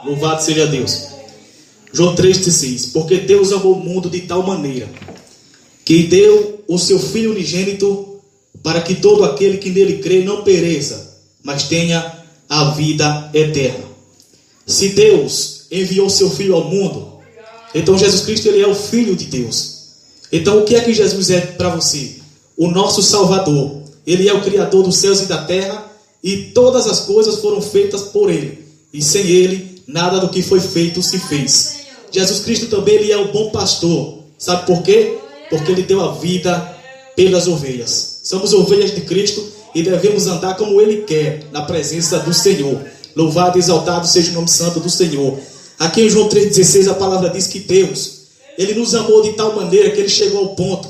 Louvado seja Deus. João 3,16. Porque Deus amou o mundo de tal maneira que deu o seu Filho unigênito para que todo aquele que nele crê não pereça, mas tenha a vida eterna. Se Deus enviou seu Filho ao mundo, então Jesus Cristo ele é o Filho de Deus. Então o que é que Jesus é para você? O nosso Salvador. Ele é o Criador dos céus e da terra, e todas as coisas foram feitas por Ele. E sem Ele, nada do que foi feito se fez. Jesus Cristo também ele é o bom pastor. Sabe por quê? Porque Ele deu a vida pelas ovelhas. Somos ovelhas de Cristo e devemos andar como Ele quer, na presença do Senhor. Louvado e exaltado seja o nome santo do Senhor. Aqui em João 3,16 a palavra diz que Deus, Ele nos amou de tal maneira que Ele chegou ao ponto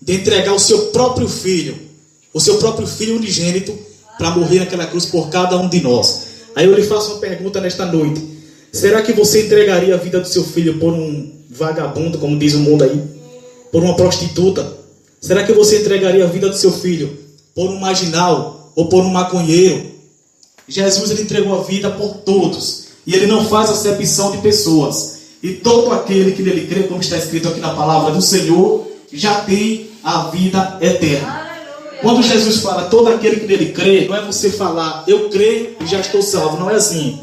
de entregar o seu próprio Filho unigênito, para morrer naquela cruz por cada um de nós. Aí eu lhe faço uma pergunta nesta noite: será que você entregaria a vida do seu filho por um vagabundo, como diz o mundo aí? Por uma prostituta? Será que você entregaria a vida do seu filho por um marginal ou por um maconheiro? Jesus ele entregou a vida por todos, e Ele não faz acepção de pessoas. E todo aquele que nele crê, como está escrito aqui na palavra do Senhor, já tem a vida eterna. Quando Jesus fala todo aquele que nele crê, não é você falar eu creio e já estou salvo. Não é assim.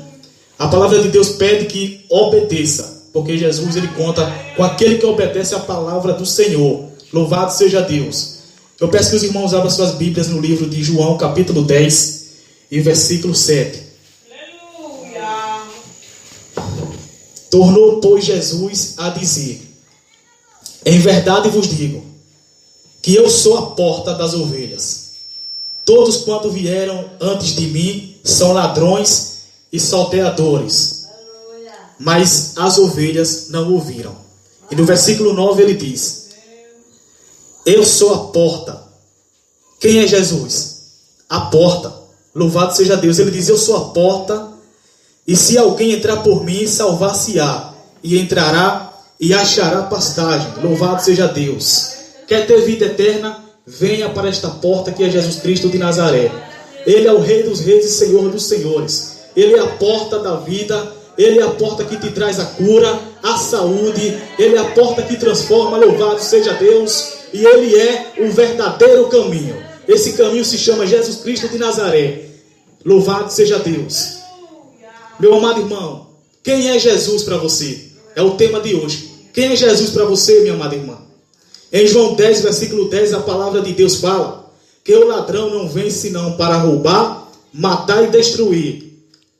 A palavra de Deus pede que obedeça, porque Jesus ele conta com aquele que obedece a palavra do Senhor. Louvado seja Deus. Eu peço que os irmãos abram suas Bíblias no livro de João, capítulo 10 e versículo 7. Aleluia. Tornou, pois, Jesus a dizer: em verdade vos digo que eu sou a porta das ovelhas. Todos quanto vieram antes de mim são ladrões e salteadores, mas as ovelhas não ouviram. E no versículo 9 ele diz: eu sou a porta. Quem é Jesus? A porta. Louvado seja Deus. Ele diz: eu sou a porta, e se alguém entrar por mim, salvar-se-á, e entrará e achará pastagem. Louvado seja Deus. Quer ter vida eterna? Venha para esta porta que é Jesus Cristo de Nazaré. Ele é o Rei dos reis e Senhor dos senhores. Ele é a porta da vida. Ele é a porta que te traz a cura, a saúde. Ele é a porta que transforma. Louvado seja Deus. E Ele é o verdadeiro caminho. Esse caminho se chama Jesus Cristo de Nazaré. Louvado seja Deus. Meu amado irmão, quem é Jesus para você? É o tema de hoje. Quem é Jesus para você, minha amada irmã? Em João 10, versículo 10, a palavra de Deus fala que o ladrão não vem senão para roubar, matar e destruir.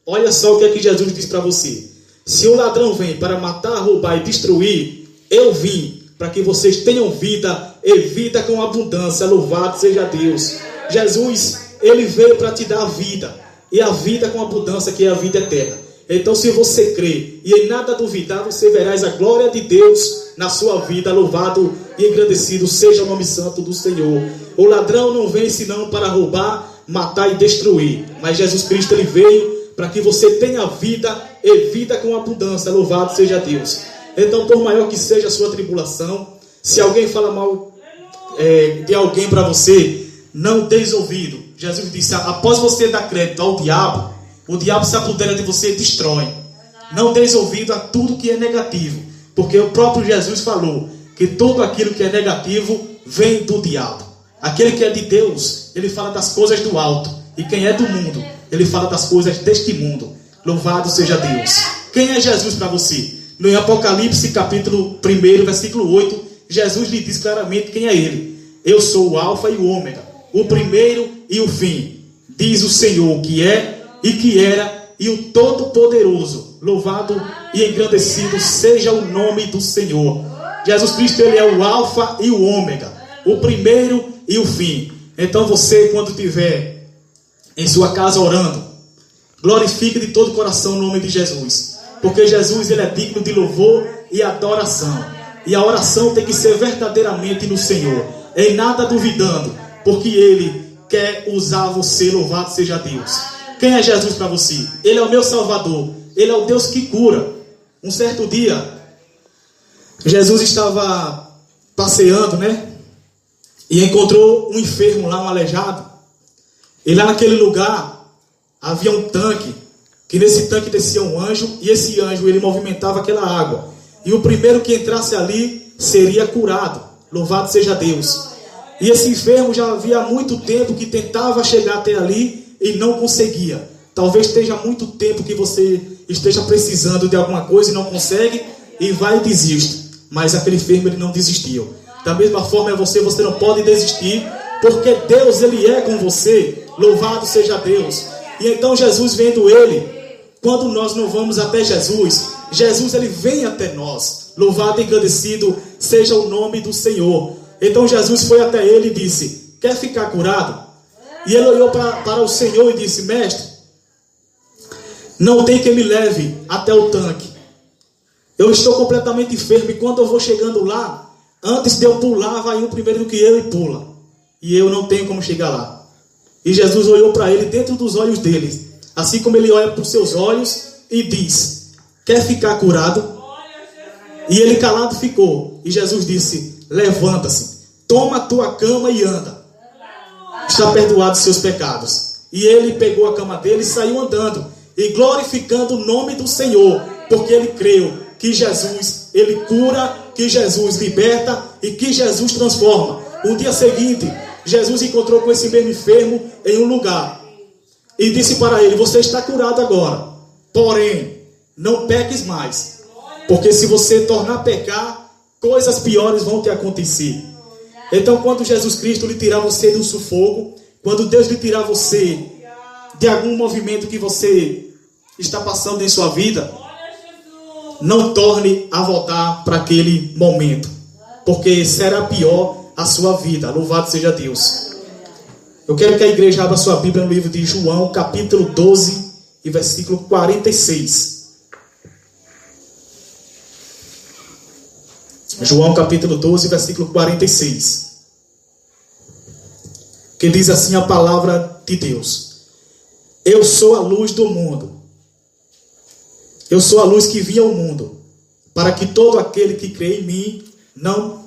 Olha só o que é que Jesus diz para você. Se o ladrão vem para matar, roubar e destruir, eu vim para que vocês tenham vida e vida com abundância. Louvado seja Deus. Jesus, Ele veio para te dar a vida, e a vida com abundância, que é a vida eterna. Então, se você crê e em nada duvidar, você verás a glória de Deus na sua vida. Louvado e engrandecido seja o nome santo do Senhor. O ladrão não vem senão para roubar, matar e destruir. Mas Jesus Cristo ele veio para que você tenha vida e vida com abundância. Louvado seja Deus. Então, por maior que seja a sua tribulação, se alguém fala mal de alguém para você, não deis ouvido. Jesus disse: após você dar crédito ao diabo, o diabo se apodera de você e destrói. Não deis ouvido a tudo que é negativo, porque o próprio Jesus falou que tudo aquilo que é negativo vem do diabo. Aquele que é de Deus, ele fala das coisas do alto, e quem é do mundo, ele fala das coisas deste mundo. Louvado seja Deus. Quem é Jesus para você? No Apocalipse capítulo 1, versículo 8, Jesus lhe diz claramente quem é Ele. Eu sou o Alfa e o Ômega, o primeiro e o fim, diz o Senhor, que é e que era, e o Todo-Poderoso. Louvado e engrandecido seja o nome do Senhor. Jesus Cristo, Ele é o Alfa e o Ômega, o primeiro e o fim. Então você, quando estiver em sua casa orando, glorifique de todo o coração o nome de Jesus, porque Jesus ele é digno de louvor e adoração. E a oração tem que ser verdadeiramente no Senhor, em nada duvidando, porque Ele quer usar você. Louvado seja Deus. Quem é Jesus para você? Ele é o meu Salvador. Ele é o Deus que cura. Um certo dia, Jesus estava passeando, e encontrou um enfermo lá, um aleijado. E lá naquele lugar havia um tanque que nesse tanque descia um anjo, e esse anjo ele movimentava aquela água, e o primeiro que entrasse ali seria curado. Louvado seja Deus. E esse enfermo já havia muito tempo que tentava chegar até ali e não conseguia. Talvez esteja muito tempo que você esteja precisando de alguma coisa e não consegue, e vai e desiste. Mas aquele enfermo ele não desistiu. Da mesma forma é você não pode desistir, porque Deus ele é com você. Louvado seja Deus. E então Jesus, vendo ele, quando nós não vamos até Jesus, Jesus ele vem até nós. Louvado e agradecido seja o nome do Senhor. Então Jesus foi até ele e disse: quer ficar curado? E ele olhou para o Senhor e disse: mestre, não tem quem me leve até o tanque. Eu estou completamente enfermo, e quando eu vou chegando lá, antes de eu pular, vai um primeiro do que eu e pula. E eu não tenho como chegar lá. E Jesus olhou para ele dentro dos olhos dele, assim como ele olha para os seus olhos, e diz: quer ficar curado? E ele calado ficou. E Jesus disse: levanta-se, toma a tua cama e anda. Está perdoado seus pecados. E ele pegou a cama dele e saiu andando, e glorificando o nome do Senhor, porque ele creu que Jesus, ele cura, que Jesus liberta e que Jesus transforma. Um dia seguinte, Jesus encontrou com esse mesmo enfermo em um lugar e disse para ele: você está curado agora, porém, não peques mais, porque se você tornar a pecar, coisas piores vão te acontecer. Então, quando Jesus Cristo lhe tirar você de um sufoco, quando Deus lhe tirar você de algum movimento que você está passando em sua vida, não torne a voltar para aquele momento, porque será pior a sua vida. Louvado seja Deus. Eu quero que a igreja abra sua Bíblia no livro de João, capítulo 12 e versículo 46. João capítulo 12, versículo 46. Que diz assim a palavra de Deus: eu sou a luz do mundo. Eu sou a luz que vinha ao mundo, para que todo aquele que crê em mim não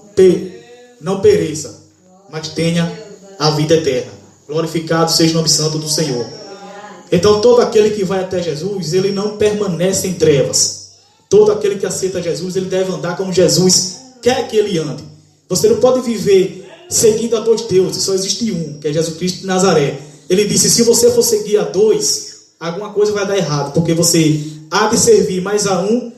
pereça, mas tenha a vida eterna. Glorificado seja o nome santo do Senhor. Então todo aquele que vai até Jesus, ele não permanece em trevas. Todo aquele que aceita Jesus, ele deve andar como Jesus quer que ele ande. Você não pode viver seguindo a dois deuses, só existe um, que é Jesus Cristo de Nazaré. Ele disse: se você for seguir a dois, alguma coisa vai dar errado, porque você há de servir mais a um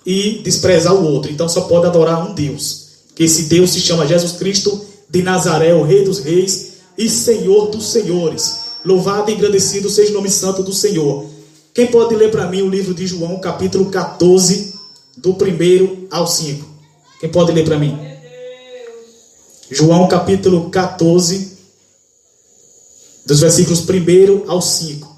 e desprezar o outro. Então só pode adorar um Deus, que esse Deus se chama Jesus Cristo de Nazaré, o Rei dos Reis e Senhor dos Senhores. Louvado e agradecido seja o nome santo do Senhor. Quem pode ler para mim o livro de João, capítulo 14, do 1 ao 5? Quem pode ler para mim? João capítulo 14, dos versículos 1 ao 5.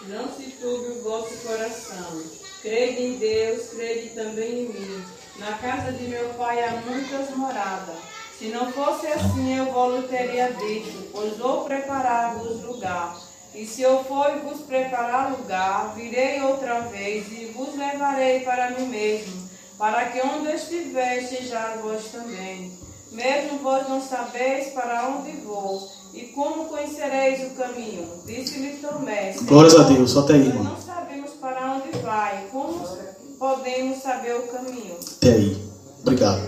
Não se turbe o vosso coração. Crede em Deus, crede também em mim. Na casa de meu pai há muitas moradas. Se não fosse assim, eu vos teria dito, pois vou preparar-vos lugar. E se eu for e vos preparar lugar, virei outra vez e vos levarei para mim mesmo, para que onde eu estiver, estejais vós também. Mesmo vós não sabeis para onde vou, e como conhecereis o caminho? Disse-lhe Tomé: Glórias a Deus, só até aí, irmão. Não sabemos para onde vai, como podemos saber o caminho? Até aí, obrigado.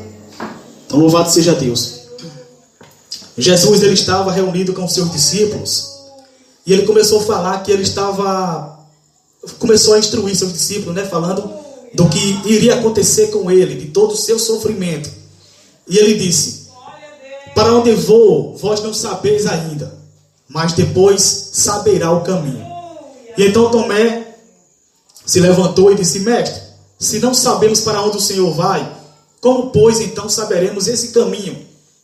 Então louvado seja Deus. Jesus ele estava reunido com os seus discípulos, e ele começou a falar que começou a instruir seus discípulos, falando do que iria acontecer com ele, de todo o seu sofrimento. E ele disse: para onde vou, vós não sabeis ainda, mas depois saberá o caminho. E então Tomé se levantou e disse: mestre, se não sabemos para onde o Senhor vai, como pois então saberemos esse caminho?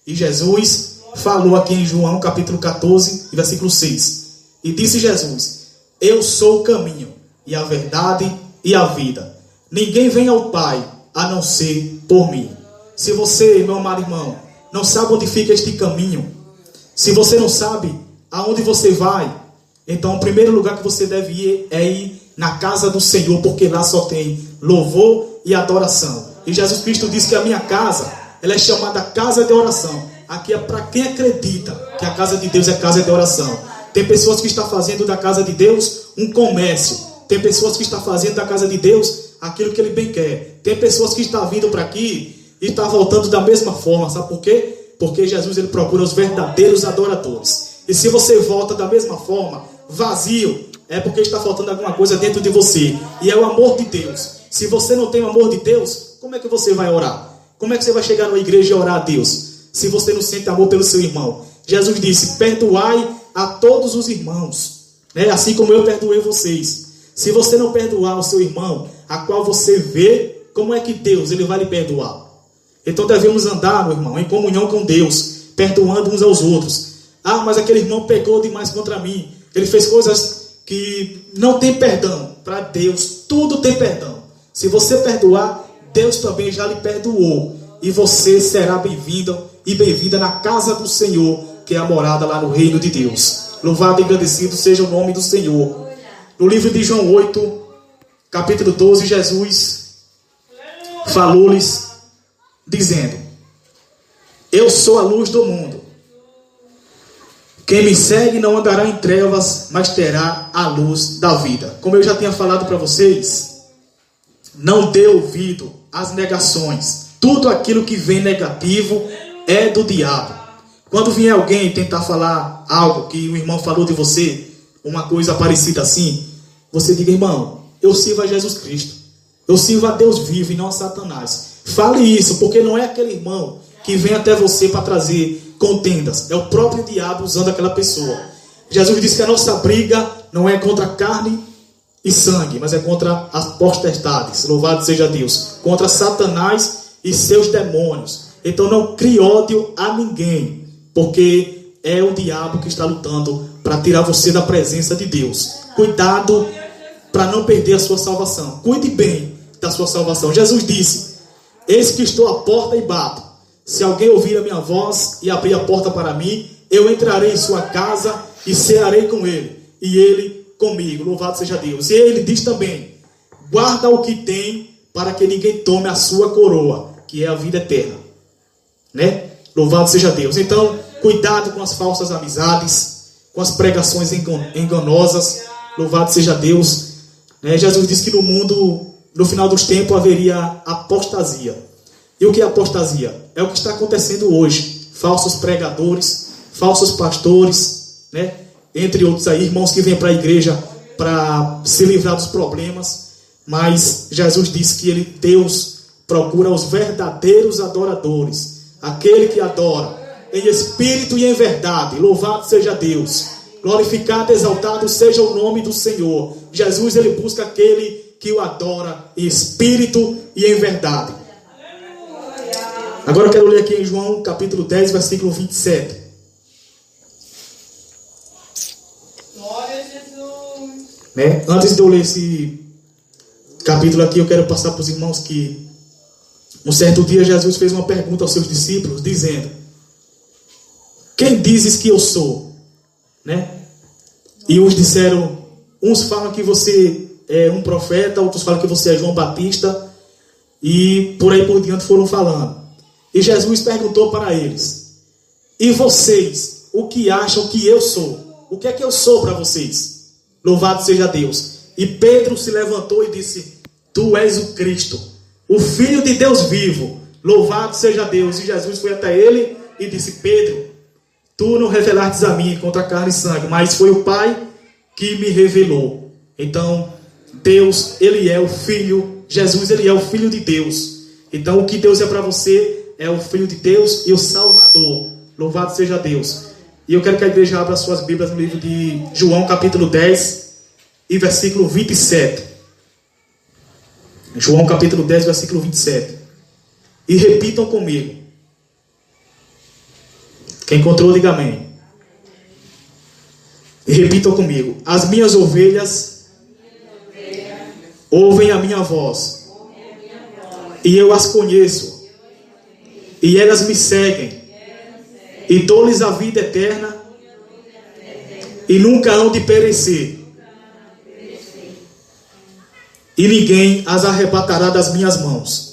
E Jesus falou aqui em João capítulo 14, versículo 6. E disse Jesus: eu sou o caminho, e a verdade e a vida. Ninguém vem ao Pai a não ser por mim. Se você, meu amado irmão, não sabe onde fica este caminho, se você não sabe aonde você vai, então o primeiro lugar que você deve ir é ir na casa do Senhor, porque lá só tem louvor e adoração. E Jesus Cristo disse que a minha casa, ela é chamada casa de oração. Aqui é para quem acredita que a casa de Deus é casa de oração. Tem pessoas que estão fazendo da casa de Deus um comércio. Tem pessoas que estão fazendo da casa de Deus aquilo que ele bem quer. Tem pessoas que estão vindo para aqui e estão voltando da mesma forma. Sabe por quê? Porque Jesus ele procura os verdadeiros adoradores. E se você volta da mesma forma, vazio, é porque está faltando alguma coisa dentro de você. E é o amor de Deus. Se você não tem o amor de Deus, como é que você vai orar? Como é que você vai chegar na igreja e orar a Deus, se você não sente amor pelo seu irmão? Jesus disse, perdoai a todos os irmãos, né? Assim como eu perdoei vocês. Se você não perdoar o seu irmão, a qual você vê, como é que Deus ele vai lhe perdoar? Então devemos andar, meu irmão, em comunhão com Deus, perdoando uns aos outros. Ah, mas aquele irmão pecou demais contra mim. Ele fez coisas que não tem perdão. Para Deus, tudo tem perdão. Se você perdoar, Deus também já lhe perdoou. E você será bem-vindo e bem-vinda na casa do Senhor, que é a morada lá no reino de Deus. Louvado e agradecido seja o nome do Senhor. No livro de João 8, capítulo 12, Jesus falou-lhes, dizendo, eu sou a luz do mundo. Quem me segue não andará em trevas, mas terá a luz da vida. Como eu já tinha falado para vocês, não dê ouvido às negações. Tudo aquilo que vem negativo é do diabo. Quando vier alguém tentar falar algo que o irmão falou de você, uma coisa parecida assim, você diga, irmão, eu sirvo a Jesus Cristo. Eu sirvo a Deus vivo e não a Satanás. Fale isso, porque não é aquele irmão que vem até você para trazer contendas. É o próprio diabo usando aquela pessoa. Jesus disse que a nossa briga não é contra carne e sangue, mas é contra as potestades. Louvado seja Deus. Contra Satanás e seus demônios. Então não crie ódio a ninguém, porque é o diabo que está lutando para tirar você da presença de Deus. Cuidado para não perder a sua salvação. Cuide bem da sua salvação. Jesus disse, eis que estou à porta e bato. Se alguém ouvir a minha voz e abrir a porta para mim, eu entrarei em sua casa e cearei com ele, e ele comigo. Louvado seja Deus. E ele diz também, guarda o que tem, para que ninguém tome a sua coroa, que é a vida eterna, né? Louvado seja Deus. Então, cuidado com as falsas amizades, com as pregações enganosas. Louvado seja Deus, né? Jesus disse que no mundo, no final dos tempos, haveria apostasia. E o que é apostasia? É o que está acontecendo hoje. Falsos pregadores, falsos pastores, né? Entre outros aí, irmãos que vêm para a igreja para se livrar dos problemas. Mas Jesus disse que Deus procura os verdadeiros adoradores. Aquele que adora em espírito e em verdade. Louvado seja Deus. Glorificado, exaltado seja o nome do Senhor. Jesus, ele busca aquele que o adora em espírito e em verdade. Agora eu quero ler aqui em João capítulo 10, versículo 27. Glória a Jesus. Né? Antes de eu ler esse capítulo aqui, eu quero passar para os irmãos que um certo dia Jesus fez uma pergunta aos seus discípulos, dizendo, quem dizes que eu sou? Né? E uns disseram, uns falam que você é um profeta, outros falam que você é João Batista, e por aí por diante foram falando. E Jesus perguntou para eles, e vocês, o que acham que eu sou? O que é que eu sou para vocês? Louvado seja Deus. E Pedro se levantou e disse, tu és o Cristo, o Filho de Deus vivo. Louvado seja Deus. E Jesus foi até ele e disse, Pedro, tu não revelaste a mim contra carne e sangue, mas foi o Pai que me revelou. Então, Deus, ele é o Filho, Jesus, ele é o Filho de Deus. Então, o que Deus é para você é o Filho de Deus e o Salvador. Louvado seja Deus. E eu quero que a igreja abra suas Bíblias no livro de João, capítulo 10, e versículo 27. João, capítulo 10, versículo 27. E repitam comigo. Quem encontrou, diga amém. E repitam comigo. As minhas ovelhas ouvem a minha voz. E eu as conheço. E elas me seguem. E dou-lhes a vida eterna. E nunca hão de perecer. E ninguém as arrebatará das minhas mãos.